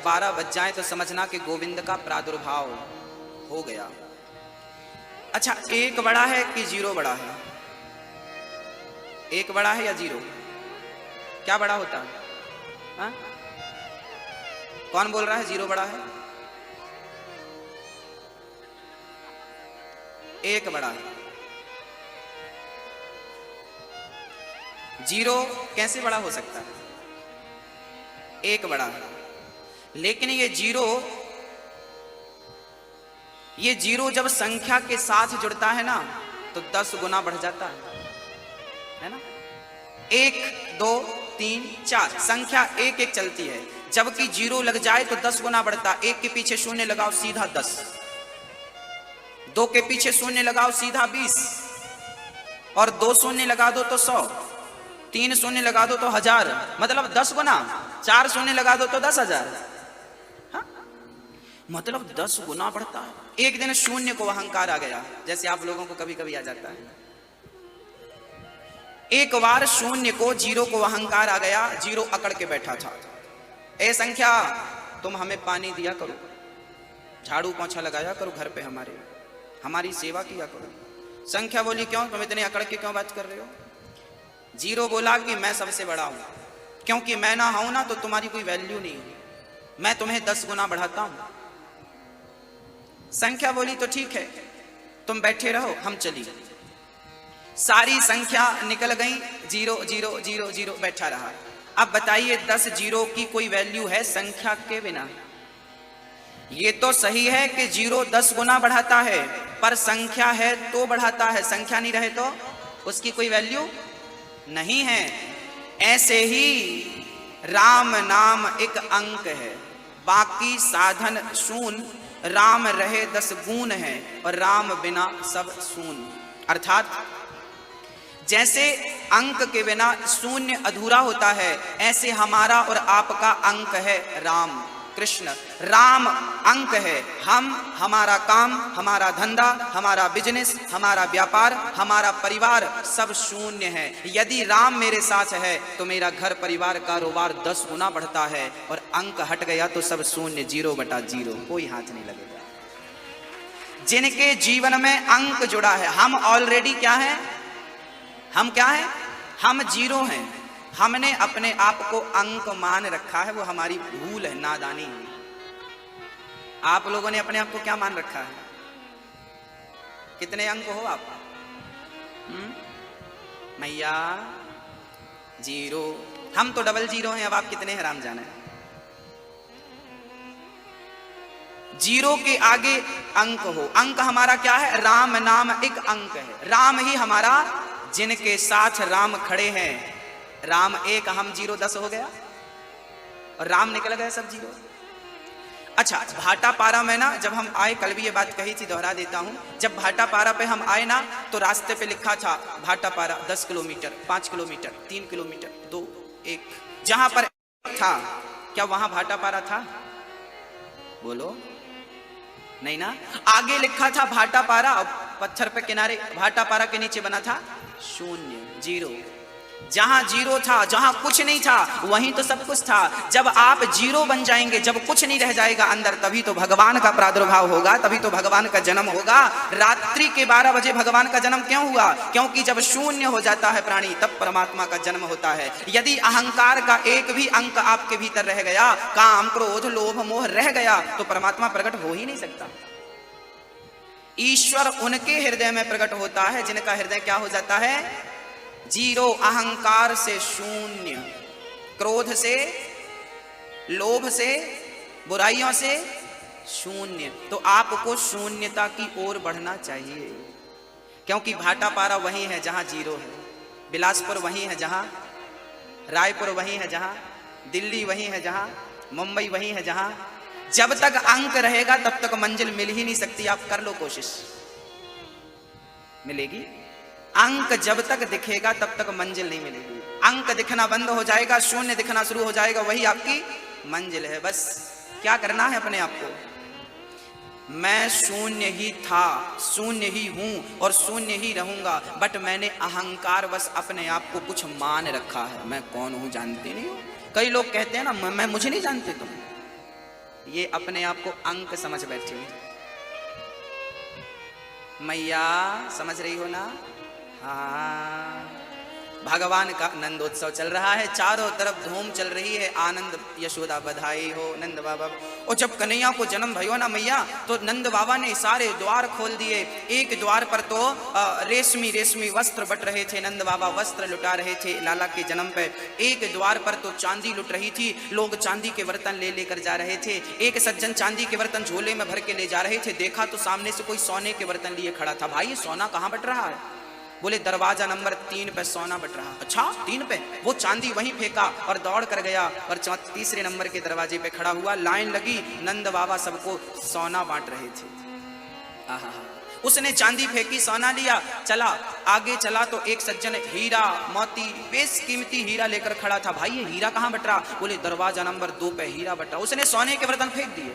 जब 12 बज जाए तो समझना कि गोविंद का प्रादुर्भाव हो गया। अच्छा, एक बड़ा है कि जीरो बड़ा है? एक बड़ा है या जीरो? क्या बड़ा होता है? हा? कौन बोल रहा है जीरो बड़ा है? एक बड़ा है। जीरो कैसे बड़ा हो सकता है? एक बड़ा है। लेकिन ये जीरो जब संख्या के साथ जुड़ता है ना तो 10 गुना बढ़ जाता है ना? 1 2 3 4 संख्या एक एक चलती है, जबकि जीरो लग जाए तो 10 गुना बढ़ता। 1 के पीछे शून्य लगाओ सीधा 10, 2 के पीछे शून्य लगाओ सीधा 20, और 2 शून्य लगा दो तो 100, 3 शून्य लगा दो तो 1000, मतलब 10 गुना। 4 शून्य लगा दो तो 10,000, हाँ? मतलब 10 गुना बढ़ता है। एक दिन शून्य को अहंकार आ गया, जैसे आप लोगों को कभी कभी आ जाता है। एक बार शून्य को, जीरो को अहंकार आ गया। जीरो अकड़ के बैठा था, ए संख्या तुम हमें पानी दिया करो, झाड़ू पोंछा लगाया करो घर पे, हमारी सेवा किया करो। संख्या बोली क्यों, तुम इतने अकड़ के क्यों बात कर रहे हो? जीरो बोला कि मैं सबसे बड़ा हूं, क्योंकि मैं ना हूं ना तो तुम्हारी कोई वैल्यू नहीं है, मैं तुम्हें 10 गुना बढ़ाता हूं। संख्या बोली तो ठीक है, तुम बैठे रहो, हम चली। सारी संख्या निकल गई, 0 0 0 0 बैठा रहा। अब बताइए 10 जीरो की कोई वैल्यू है संख्या के बिना? ये तो सही है कि जीरो 10 गुना बढ़ाता है, पर संख्या है तो बढ़ाता है, संख्या नहीं रहे तो उसकी कोई वैल्यू नहीं है। ऐसे ही राम नाम एक अंक है, बाकी साधन शून्य, राम रहे 10 गुण है और राम बिना सब शून्य। अर्थात जैसे अंक के बिना शून्य अधूरा होता है, ऐसे हमारा और आपका अंक है राम कृष्ण। राम अंक है, हम, हमारा काम, हमारा धंधा, हमारा बिजनेस, हमारा व्यापार, हमारा परिवार सब शून्य है। यदि राम मेरे साथ है तो मेरा घर परिवार कारोबार 10 गुना बढ़ता है, और अंक हट गया तो सब शून्य, 0/0, कोई हाथ नहीं लगेगा। जिनके जीवन में अंक जुड़ा है, हम ऑलरेडी क्या है? हम क्या है? हम जीरो हैं। हमने अपने आप को अंक मान रखा है, वो हमारी भूल है, नादानी है। आप लोगों ने अपने आप को क्या मान रखा है? कितने अंक हो आप? मैया जीरो। हम तो डबल जीरो हैं, अब आप कितने हैं राम जाने। जीरो के आगे अंक हो। अंक हमारा क्या है? राम नाम एक अंक है। राम ही हमारा, जिनके साथ राम खड़े हैं, राम एक, हम 0 10 हो गया और राम निकल गए सब 0। अच्छा, भाटापारा में ना जब हम आए, कल भी ये बात कही थी, दोहरा देता हूं। जब भाटापारा पे हम आए ना तो रास्ते पे लिखा था भाटापारा 10 किलोमीटर, 5 किलोमीटर, 3 किलोमीटर, 2 1। जहां पर था, क्या वहां भाटापारा था? बोलो नहीं ना। आगे लिखा था भाटापारा, पत्थर पे किनारे, भाटापारा के नीचे बना था 0 0। जहां 0 था, जहां कुछ नहीं था, वहीं तो सब कुछ था। जब आप 0 बन जाएंगे, जब कुछ नहीं रह जाएगा अंदर, तभी तो भगवान का प्रादुर्भाव होगा, तभी तो भगवान का जन्म होगा। रात्रि के 12 बजे भगवान का जन्म क्यों हुआ? क्योंकि जब शून्य हो जाता है प्राणी, तब परमात्मा का जन्म होता है। यदि अहंकार का एक भी अंक आपके भीतर रह गया, काम क्रोध लोभ मोह रह गया, तो परमात्मा प्रकट हो ही नहीं सकता। ईश्वर उनके हृदय में प्रकट होता है जिनका हृदय क्या हो जाता है? 0, अहंकार से शून्य, क्रोध से, लोभ से, बुराइयों से शून्य। तो आपको शून्यता की ओर बढ़ना चाहिए, क्योंकि भाटापारा वही है जहां 0 है, बिलासपुर वही है जहां, रायपुर वही है जहां, दिल्ली वही है जहां, मुंबई वही है जहां। जब तक अंक रहेगा तब तक मंजिल मिल ही नहीं सकती। आप कर लो कोशिश, मिलेगी? अंक जब तक दिखेगा तब तक मंजिल नहीं मिलेगी। अंक दिखना बंद हो जाएगा, शून्य दिखना शुरू हो जाएगा, वही आपकी मंजिल है। बस क्या करना है अपने आप को? मैं शून्य ही था, शून्य ही हूं और शून्य ही रहूंगा, बट मैंने अहंकार बस अपने आप को कुछ मान रखा है। मैं कौन हूं जानते नहीं हो। कई लोग कहते हैं ना, मैं मुझे नहीं जानते तुम, ये अपने आप को अंक समझ बैठी हुई। मैया समझ रही हो ना? हाँ, भगवान का नंदोत्सव चल रहा है, चारों तरफ धूम चल रही है, आनंद यशोदा बधाई हो नंद बाबा। और जब कन्हैया को जन्म भयो ना मैया, तो नंद बाबा ने सारे द्वार खोल दिए। एक द्वार पर तो रेशमी रेशमी वस्त्र बट रहे थे, नंद बाबा वस्त्र लुटा रहे थे लाला के जन्म पे। एक द्वार पर तो चांदी लुट रही थी, लोग चांदी के बर्तन ले लेकर जा रहे थे। एक सज्जन चांदी के बर्तन झोले में भर के ले जा रहे थे, देखा तो सामने से कोई सोने के बर्तन लिए खड़ा था। भाई सोना कहाँ बट रहा है? बोले दरवाजा नंबर 3 पे सोना बट रहा। अच्छा 3 पे? वो चांदी वहीं फेंका और दौड़ कर गया और तीसरे नंबर के दरवाजे पे खड़ा हुआ। लाइन लगी, नंद बाबा सबको सोना बांट रहे थे। आहा, उसने चांदी फेंकी, सोना लिया, चला आगे चला तो एक सज्जन हीरा मोती बेशकीमती हीरा लेकर खड़ा था। भाई ये हीरा कहाँ बट रहा? बोले दरवाजा नंबर 2 पे हीरा बटा। उसने सोने के बर्तन फेंक दिए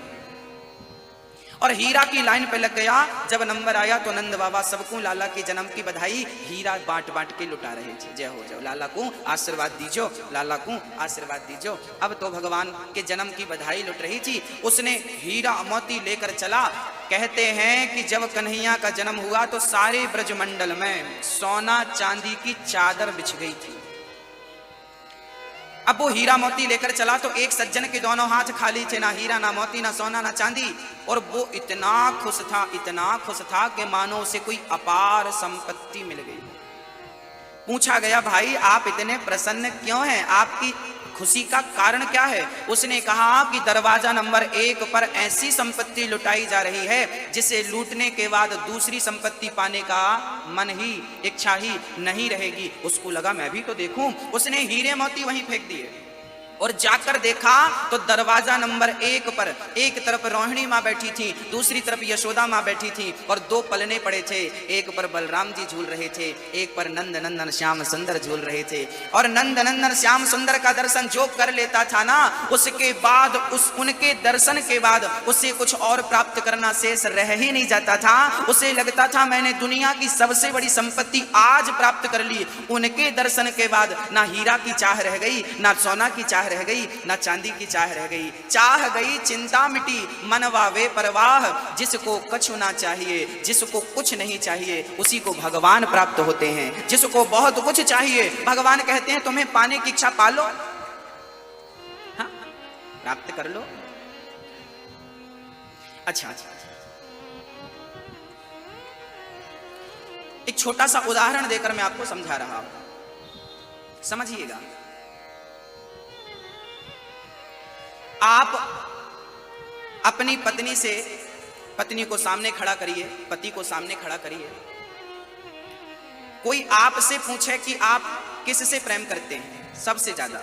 और हीरा की लाइन पे लग गया। जब नंबर आया तो नंद बाबा सबको लाला के जन्म की बधाई हीरा बांट बांट के लुटा रहे थे। जय हो जाओ, लाला को आशीर्वाद दीजो, लाला को आशीर्वाद दीजो। अब तो भगवान के जन्म की बधाई लुट रही थी, उसने हीरा मोती लेकर चला। कहते हैं कि जब कन्हैया का जन्म हुआ तो सारे ब्रजमंडल में सोना चांदी की चादर बिछ गई थी। अब वो हीरा मोती लेकर चला तो एक सज्जन के दोनों हाथ खाली थे, ना हीरा ना मोती ना सोना ना चांदी। और वो इतना खुश था कि मानो उसे कोई अपार संपत्ति मिल गई। पूछा गया, भाई आप इतने प्रसन्न क्यों हैं? आपकी खुशी का कारण क्या है? उसने कहा कि दरवाजा नंबर 1 पर ऐसी संपत्ति लुटाई जा रही है जिसे लूटने के बाद दूसरी संपत्ति पाने का मन ही इच्छा ही नहीं रहेगी। उसको लगा मैं भी तो देखूं। उसने हीरे मोती वहीं फेंक दिए और जाकर देखा तो दरवाजा नंबर 1 पर एक तरफ रोहिणी माँ बैठी थी, दूसरी तरफ यशोदा माँ बैठी थी और 2 पलने पड़े थे। एक पर बलराम जी झूल रहे थे, एक पर नंद नंदन श्याम सुंदर झूल रहे थे। और नंद नंदन श्याम सुंदर का दर्शन जो कर लेता था ना, उसके बाद उनके दर्शन के बाद उसे कुछ और प्राप्त करना शेष रह ही नहीं जाता था। उसे लगता था मैंने दुनिया की सबसे बड़ी संपत्ति आज प्राप्त कर ली। उनके दर्शन के बाद ना हीरा की चाह रह गई, ना सोना की चाह रह गई, ना चांदी की चाह रह गई। चाह गई चिंता मिटी मनवा वे परवाह। जिसको कछु ना चाहिए, जिसको कुछ नहीं चाहिए, उसी को भगवान प्राप्त होते हैं। जिसको बहुत कुछ चाहिए, भगवान कहते हैं तुम्हें पाने की इच्छा पालो, हाँ प्राप्त कर लो। अच्छा, एक छोटा सा उदाहरण देकर मैं आपको समझा रहा हूं, समझिएगा। आप अपनी पत्नी को सामने खड़ा करिए, पति को सामने खड़ा करिए। कोई आपसे पूछे कि आप किससे प्रेम करते हैं सबसे ज्यादा?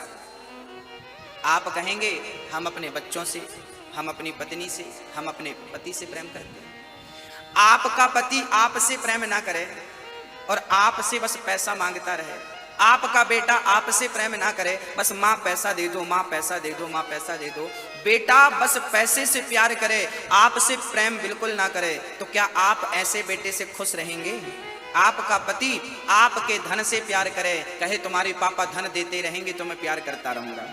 आप कहेंगे हम अपने बच्चों से, हम अपनी पत्नी से, हम अपने पति से प्रेम करते हैं। आपका पति आपसे प्रेम ना करे और आपसे बस पैसा मांगता रहे, आपका बेटा आपसे प्रेम ना करे, बस माँ पैसा दे दो, माँ पैसा दे दो, माँ पैसा दे दो, बेटा बस पैसे से प्यार करे, आपसे प्रेम बिल्कुल ना करे, तो क्या आप ऐसे बेटे से खुश रहेंगे? आपका पति आपके धन से प्यार करे, कहे तुम्हारे पापा धन देते रहेंगे तो मैं प्यार करता रहूंगा।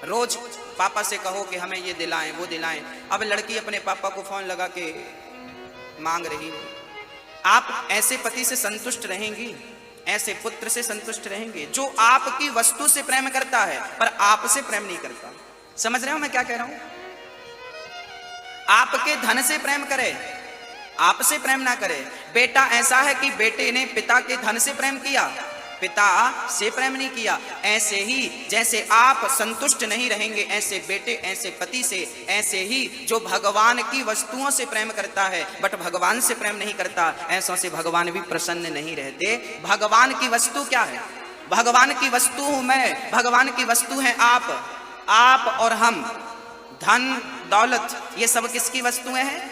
रोज पापा से कहो कि हमें ये दिलाएं वो दिलाएं। अब लड़की अपने पापा को फोन लगा के मांग रही है। आप ऐसे पति से संतुष्ट रहेंगी? ऐसे पुत्र से संतुष्ट रहेंगे जो आपकी वस्तु से प्रेम करता है पर आपसे प्रेम नहीं करता? समझ रहे हो मैं क्या कह रहा हूं? आपके धन से प्रेम करे, आपसे प्रेम ना करे। बेटा ऐसा है कि बेटे ने पिता के धन से प्रेम किया, पिता से प्रेम नहीं किया। ऐसे ही जैसे आप संतुष्ट नहीं रहेंगे ऐसे बेटे, ऐसे पति से, ऐसे ही जो भगवान की वस्तुओं से प्रेम करता है बट भगवान से प्रेम नहीं करता, ऐसों से भगवान भी प्रसन्न नहीं रहते। भगवान की वस्तु क्या है? भगवान की वस्तु हूं मैं, भगवान की वस्तु है आप और हम। धन दौलत ये सब किसकी वस्तुएं हैं?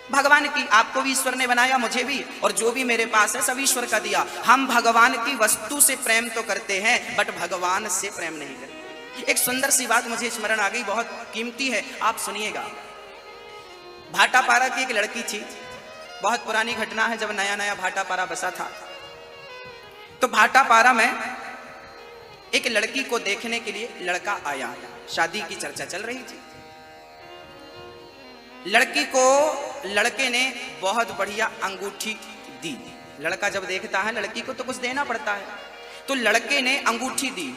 भगवान की। आपको भी ईश्वर ने बनाया, मुझे भी, और जो भी मेरे पास है सब ईश्वर का दिया। हम भगवान की वस्तु से प्रेम तो करते हैं बट भगवान से प्रेम नहीं करते। एक सुंदर सी बात मुझे स्मरण आ गई, बहुत कीमती है, आप सुनिएगा। भाटापारा की एक लड़की थी, बहुत पुरानी घटना है, जब नया नया भाटापारा बसा था। तो भाटापारा में एक लड़की को देखने के लिए लड़का आया, शादी की चर्चा चल रही थी। लड़की को लड़के ने बहुत बढ़िया अंगूठी दी। लड़का जब देखता है लड़की को तो कुछ देना पड़ता है, तो लड़के ने अंगूठी दी।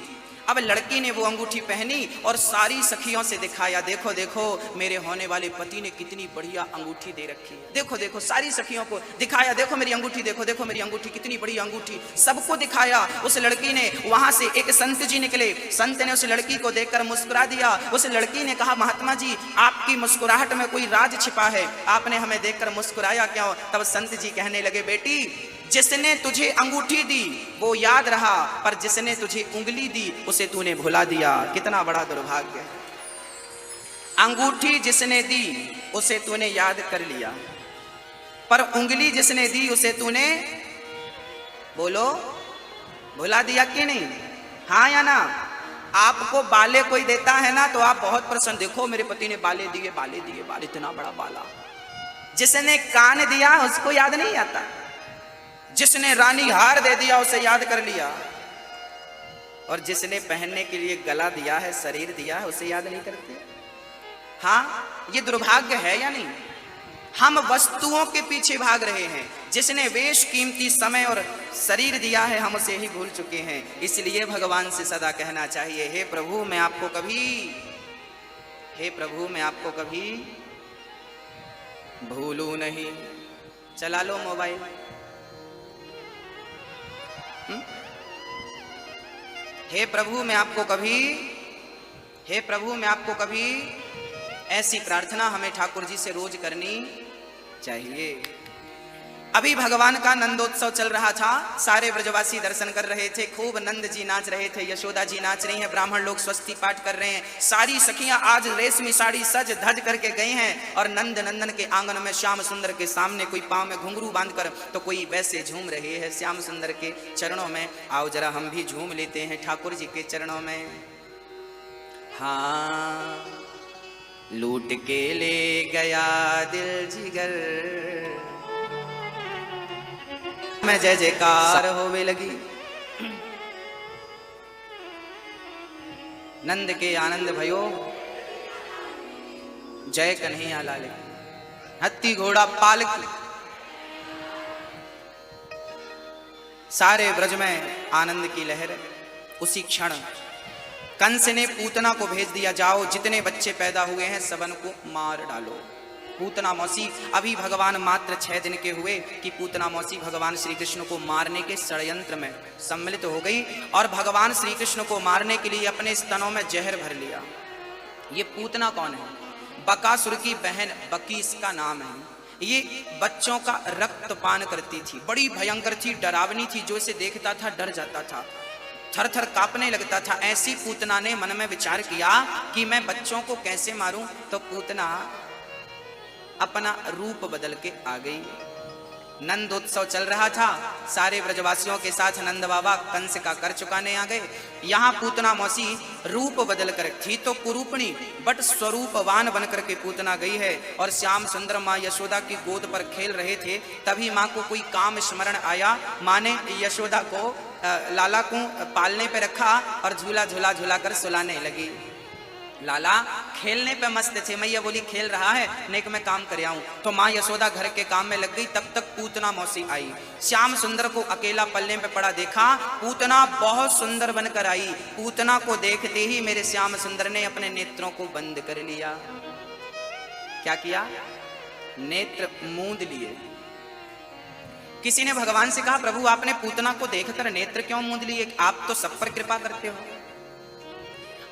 अब लड़की ने वो अंगूठी पहनी और सारी सखियों से दिखाया, देखो देखो मेरे होने वाले पति ने कितनी बढ़िया अंगूठी दे रखी है, देखो देखो। सारी सखियों को दिखाया, देखो मेरी अंगूठी, देखो देखो मेरी अंगूठी, कितनी बढ़िया अंगूठी, सबको दिखाया। उस लड़की ने, वहां से एक संत जी निकले, संत ने उस लड़की को देखकर मुस्कुरा दिया। उस लड़की ने कहा, महात्मा जी आपकी मुस्कुराहट में कोई राज छिपा है, आपने हमें देखकर मुस्कुराया क्यों? तब संत जी कहने लगे, बेटी जिसने तुझे अंगूठी दी वो याद रहा, पर जिसने तुझे उंगली दी उसे तूने भुला दिया। कितना बड़ा दुर्भाग्य है। अंगूठी जिसने दी उसे तूने याद कर लिया, पर उंगली जिसने दी उसे तूने, बोलो, भुला दिया कि नहीं? हाँ या ना? आपको बाले कोई देता है ना तो आप बहुत प्रसन्न, देखो मेरे पति ने बाले दिए, बाले दिए, बाले, इतना बड़ा बाला। जिसने कान दिया उसको याद नहीं आता, जिसने रानी हार दे दिया उसे याद कर लिया, और जिसने पहनने के लिए गला दिया है, शरीर दिया है, उसे याद नहीं करते। हाँ, ये दुर्भाग्य है या नहीं? हम वस्तुओं के पीछे भाग रहे हैं। जिसने वेश, कीमती समय और शरीर दिया है हम उसे ही भूल चुके हैं। इसलिए भगवान से सदा कहना चाहिए, हे प्रभु मैं आपको कभी, हे प्रभु मैं आपको कभी भूलूं नहीं। चला लो मोबाइल। हे प्रभु मैं आपको कभी, हे प्रभु मैं आपको कभी, ऐसी प्रार्थना हमें ठाकुर जी से रोज करनी चाहिए। अभी भगवान का नंदोत्सव चल रहा था, सारे ब्रजवासी दर्शन कर रहे थे, खूब नंद जी नाच रहे थे, यशोदा जी नाच रही हैं, ब्राह्मण लोग स्वस्ति पाठ कर रहे हैं, सारी सखियां आज रेशमी साड़ी सज धज करके गई हैं, और नंद नंदन के आंगन में श्याम सुंदर के सामने कोई पांव में घुंघरू बांधकर तो कोई वैसे झूम रहे हैं श्याम सुंदर के चरणों में। आओ जरा हम भी झूम लेते हैं ठाकुर जी के चरणों में। हाँ, लूट के ले गया दिल जिगर मैं जय जयकार होवे लगी। नंद के आनंद भयो जय कन्हैया लाल की। हत्ती घोड़ा पालकी, सारे ब्रज में आनंद की लहर। उसी क्षण कंस ने पूतना को भेज दिया, जाओ जितने बच्चे पैदा हुए हैं सबन को मार डालो। पूतना मौसी, अभी भगवान मात्र 6 दिन के हुए कि पूतना मौसी भगवान श्री कृष्ण को मारने के षड्यंत्र में सम्मिलित हो गई, और भगवान श्री कृष्ण को मारने के लिए अपने स्तनों में जहर भर लिया। ये पूतना कौन है? बकासुर की बहन बकीस का नाम है। ये बच्चों का रक्तपान करती थी, बड़ी भयंकर थी, डरावनी थी, जो इसे देखता था डर जाता था, थर थर कांपने लगता था। ऐसी पूतना ने मन में विचार किया कि मैं बच्चों को कैसे मारूं, तो पूतना अपना रूप बदल के आ गई। नंदोत्सव चल रहा था, सारे ब्रजवासियों के साथ नंद बाबा कंस का कर चुकाने आ गए। यहाँ पूतना मौसी रूप बदल कर, थी तो कुरूपणी बट स्वरूपवान बनकर के पूतना गई है, और श्याम सुंदर माँ यशोदा की गोद पर खेल रहे थे। तभी माँ को कोई काम स्मरण आया, माँ ने यशोदा को लाला को पालने पे रखा और झूला झूला झूला कर सुलाने लगी। लाला खेलने पे मस्त थे, मैया बोली खेल रहा है, नेक मैं काम कर आऊं। तो माँ यशोदा घर के काम में लग गई, तब तक पूतना मौसी आई। श्याम सुंदर को अकेला पल्ले पे पड़ा देखा, पूतना बहुत सुंदर बनकर आई। पूतना को देखते ही मेरे श्याम सुंदर ने अपने नेत्रों को बंद कर लिया। क्या किया? नेत्र मूंद लिए। किसी ने भगवान से कहा, प्रभु आपने पूतना को देखकर नेत्र क्यों मूंद लिए? आप तो सब पर कृपा करते हो,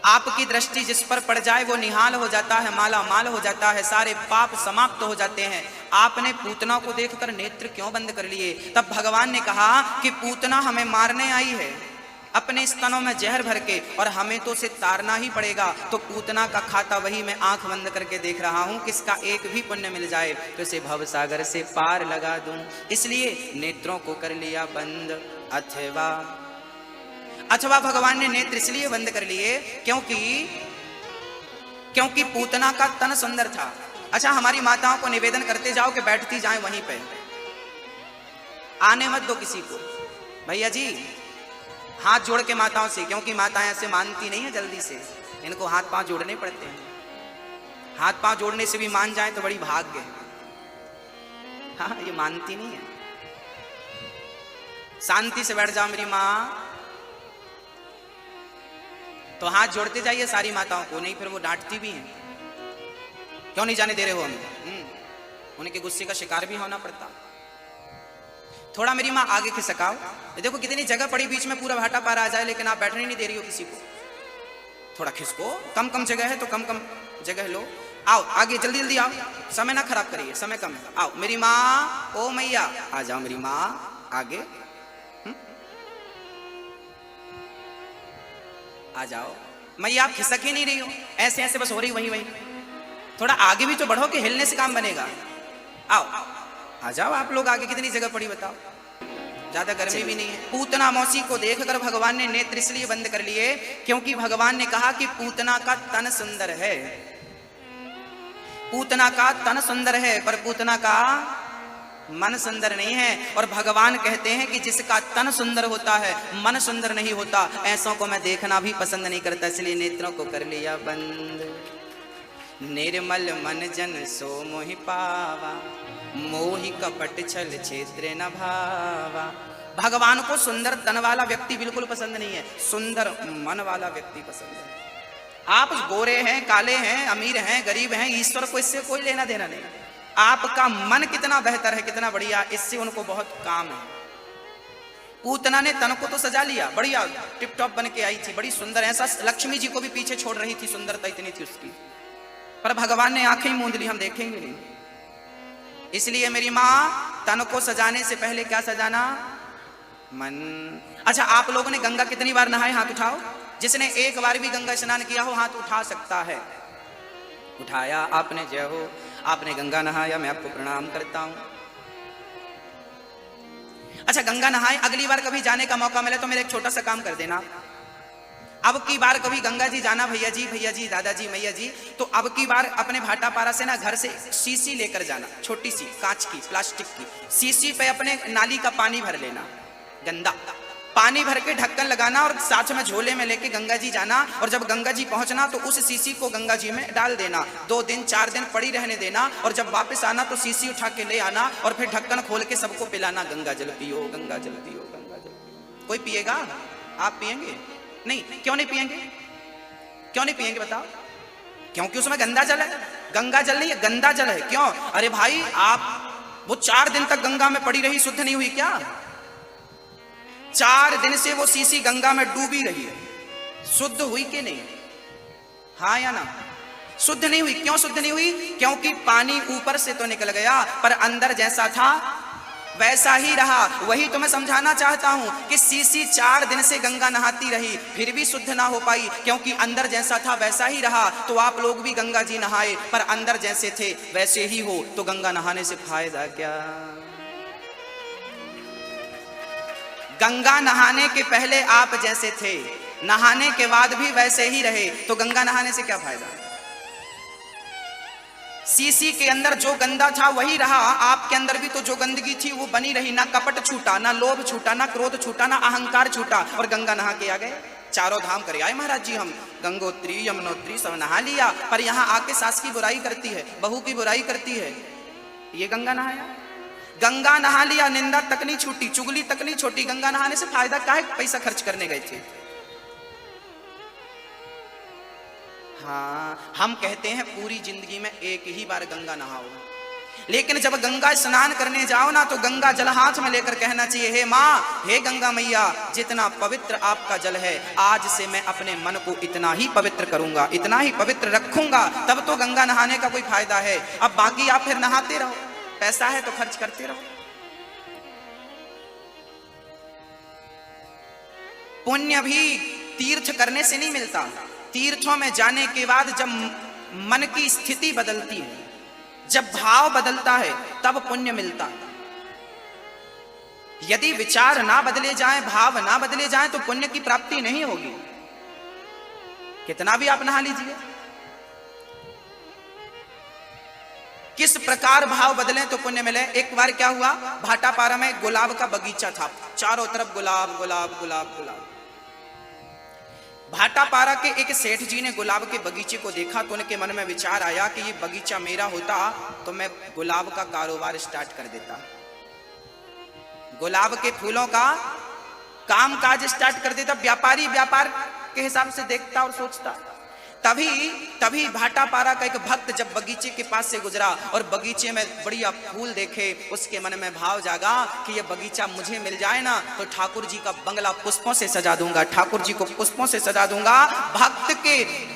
आपकी दृष्टि जिस पर पड़ जाए वो निहाल हो जाता है, माला माल हो जाता है, सारे पाप समाप्त हो जाते हैं। आपने पूतना को देखकर नेत्र क्यों बंद कर लिए? तब भगवान ने कहा कि पूतना हमें मारने आई है अपने स्तनों में जहर भर के, और हमें तो उसे तारना ही पड़ेगा। तो पूतना का खाता वही मैं आंख बंद करके देख रहा हूं, किसका एक भी पुण्य मिल जाए तो इसे भव सागर से पार लगा दूं, इसलिए नेत्रों को कर लिया बंद। अथवा भगवान ने नेत्र इसलिए बंद कर लिए क्योंकि पूतना का तन सुंदर था। अच्छा, हमारी माताओं को निवेदन करते जाओ कि बैठती जाएं वहीं पे, आने मत दो किसी को। भैया जी हाथ जोड़ के माताओं से, क्योंकि माताएं ऐसे मानती नहीं है जल्दी से, इनको हाथ पांव जोड़ने पड़ते हैं। हाथ पांव जोड़ने से भी मान जाए तो बड़ी भाग्य है। हाँ, ये मानती नहीं है। शांति से बैठ जाओ मेरी माँ, तो हाथ जोड़ते जाइए सारी माताओं को, नहीं फिर वो डांटती भी हैं, क्यों नहीं जाने दे रहे हो हमें। उनके गुस्से का शिकार भी होना पड़ता। थोड़ा मेरी माँ आगे खिसकाओ। देखो कितनी जगह पड़ी बीच में, पूरा भाटा पार आ जाए, लेकिन आप बैठने नहीं दे रही हो किसी को। थोड़ा खिसको, कम कम जगह है तो कम कम जगह लो। आओ आगे, जल्दी जल्दी आओ, समय ना खराब करिए, समय कम है। आओ मेरी माँ, ओ मैया, आ जाओ मेरी माँ आगे, आ जाओ। मैया आप खिसक ही नहीं रही हो, ऐसे ऐसे बस हो रही वही वही। थोड़ा आगे भी तो बढ़ो कि हिलने से काम बनेगा। आओ आ जाओ आप लोग आगे, कितनी जगह पड़ी बताओ, ज्यादा गर्मी भी नहीं है। पूतना मौसी को देखकर भगवान ने नेत्र इसलिए बंद कर लिए क्योंकि भगवान ने कहा कि पूतना का तन सुंदर है, पूतना का तन सुंदर है पर पूतना का मन सुंदर नहीं है। और भगवान कहते हैं कि जिसका तन सुंदर होता है मन सुंदर नहीं होता, ऐसों को मैं देखना भी पसंद नहीं करता, इसलिए नेत्रों को कर लिया बंद। निर्मल मन जन सो मोहि पावा, मोहि कपट छल क्षेत्र न भावा। भगवान को सुंदर तन वाला व्यक्ति बिल्कुल पसंद नहीं है, सुंदर मन वाला व्यक्ति पसंद है। आप गोरे हैं, काले हैं, अमीर हैं, गरीब हैं, ईश्वर को इससे कोई लेना देना नहीं। आपका मन कितना बेहतर है, कितना बढ़िया, इससे उनको बहुत काम है। पूतना ने तन को तो सजा लिया, बढ़िया टिप टॉप बन के आई थी, बड़ी सुंदर, ऐसा लक्ष्मी जी को भी पीछे छोड़ रही थी, सुंदरता इतनी थी उसकी। पर भगवान ने आंखें मूंद ली, हम देखेंगे नहीं। इसलिए मेरी माँ, तन को सजाने से पहले क्या सजाना? मन। अच्छा, आप लोगों ने गंगा कितनी बार नहाए? हाथ उठाओ। जिसने एक बार भी गंगा स्नान किया हो हाथ उठा सकता है। उठाया आपने, जय हो, आपने गंगा नहाया, मैं आपको प्रणाम करता हूं। अच्छा, गंगा नहाए, अगली बार कभी जाने का मौका मिले तो मेरा एक छोटा सा काम कर देना। अब की बार कभी गंगा जी जाना, भैया जी, दादाजी, मैया जी, तो अब की बार अपने भाटापारा से ना घर से शीशी लेकर जाना, छोटी सी कांच की, प्लास्टिक की शीशी पे अपने नाली का पानी भर लेना, गंदा पानी भर के ढक्कन लगाना और साथ में झोले में लेके गंगा जी जाना। और जब गंगा जी पहुंचना तो उस शीशी को गंगा जी में डाल देना, 2 दिन 4 दिन पड़ी रहने देना, और जब वापस आना तो शीशी उठा के ले आना और फिर ढक्कन खोल के सबको पिलाना, गंगा जल पियो, गंगा जल पियो, गंगा जल पियो। कोई पिएगा? आप पिएंगे? नहीं। क्यों नहीं पिएंगे? क्यों नहीं पिएंगे बताओ? क्योंकि उसमें गंदा जल है। गंगा जल नहीं है, गंदा जल है। क्यों? अरे भाई, आप वो 4 दिन तक गंगा में पड़ी रही, शुद्ध नहीं हुई क्या? 4 दिन से वो शीशी गंगा में डूबी रही है, शुद्ध हुई कि नहीं? हाँ या ना? शुद्ध नहीं हुई। क्यों शुद्ध नहीं हुई? क्योंकि पानी ऊपर से तो निकल गया पर अंदर जैसा था वैसा ही रहा। वही तो मैं समझाना चाहता हूं कि शीशी 4 दिन से गंगा नहाती रही फिर भी शुद्ध ना हो पाई, क्योंकि अंदर जैसा था वैसा ही रहा। तो आप लोग भी गंगा जी नहाए पर अंदर जैसे थे वैसे ही हो, तो गंगा नहाने से फायदा क्या? गंगा नहाने के पहले आप जैसे थे, नहाने के बाद भी वैसे ही रहे, तो गंगा नहाने से क्या फायदा? शीशी के अंदर जो गंदा था वही रहा, आपके अंदर भी तो जो गंदगी थी वो बनी रही। ना कपट छूटा, ना लोभ छूटा, ना क्रोध छूटा, ना अहंकार छूटा, और गंगा नहा के आ गए। 4 धाम कर आए महाराज जी हम, गंगोत्री, यमुनोत्री सब नहा लिया, पर यहाँ आके सास की बुराई करती है, बहू की बुराई करती है। ये गंगा नहाया? गंगा नहा लिया, निंदा तक नहीं छूटी, चुगली तक नहीं छोटी। गंगा नहाने से फायदा क्या है? पैसा खर्च करने गए थे। हाँ, हम कहते हैं पूरी जिंदगी में एक ही बार गंगा नहाओ, लेकिन जब गंगा स्नान करने जाओ ना तो गंगा जल हाथ में लेकर कहना चाहिए, हे माँ, हे गंगा मैया, जितना पवित्र आपका जल है आज से मैं अपने मन को इतना ही पवित्र करूंगा, इतना ही पवित्र रखूंगा, तब तो गंगा नहाने का कोई फायदा है। अब बाकी आप फिर नहाते रहो, पैसा है तो खर्च करते रहो। पुण्य भी तीर्थ करने से नहीं मिलता, तीर्थों में जाने के बाद जब मन की स्थिति बदलती है, जब भाव बदलता है, तब पुण्य मिलता है। यदि विचार ना बदले जाएं, भाव ना बदले जाएं, तो पुण्य की प्राप्ति नहीं होगी। कितना भी आप नहा लीजिए, किस प्रकार भाव बदले तो पुण्य मिले। एक बार क्या हुआ, भाटापारा में गुलाब का बगीचा था, चारों तरफ गुलाब गुलाब गुलाब गुलाब। भाटापारा के एक सेठ जी ने गुलाब के बगीचे को देखा तो उनके मन में विचार आया कि ये बगीचा मेरा होता तो मैं गुलाब का कारोबार स्टार्ट कर देता, गुलाब के फूलों का काम काज स्टार्ट कर देता, व्यापारी व्यापार के हिसाब से देखता और सोचता। तभी भाटापारा का एक भक्त जब बगीचे के पास से गुजरा और बगीचे में बढ़िया फूल देखे, उसके मन में भाव जागा कि ये बगीचा मुझे मिल जाए ना तो ठाकुर जी का बंगला पुष्पों से सजा दूंगा, ठाकुर जी को पुष्पों से सजा दूंगा।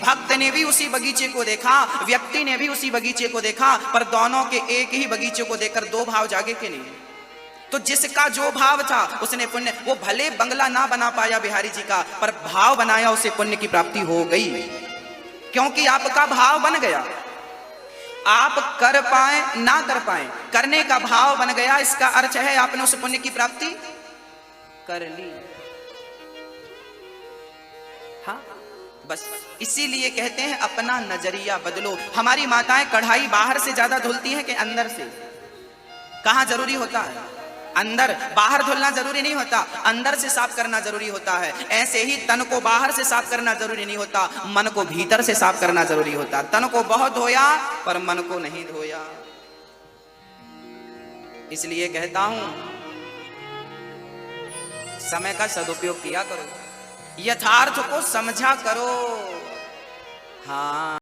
भक्त ने भी उसी बगीचे को देखा, व्यक्ति ने भी उसी बगीचे को देखा, पर दोनों के एक ही बगीचे को देखकर दो भाव जागे कि नहीं? तो जिसका जो भाव था उसने पुण्य, वो भले बंगला ना बना पाया बिहारी जी का, पर भाव बनाया, उसे पुण्य की प्राप्ति हो गई, क्योंकि आपका भाव बन गया। आप कर पाए ना कर पाए, करने का भाव बन गया, इसका अर्थ है आपने उस पुण्य की प्राप्ति कर ली। हाँ, बस इसीलिए कहते हैं अपना नजरिया बदलो। हमारी माताएं कढ़ाई बाहर से ज्यादा धुलती हैं कि अंदर से? कहां जरूरी होता है? अंदर। बाहर धुलना जरूरी नहीं होता, अंदर से साफ करना जरूरी होता है। ऐसे ही तन को बाहर से साफ करना जरूरी नहीं होता, मन को भीतर से साफ करना जरूरी होता। तन को बहुत धोया पर मन को नहीं धोया। इसलिए कहता हूं समय का सदुपयोग किया करो, यथार्थ को समझा करो। हाँ।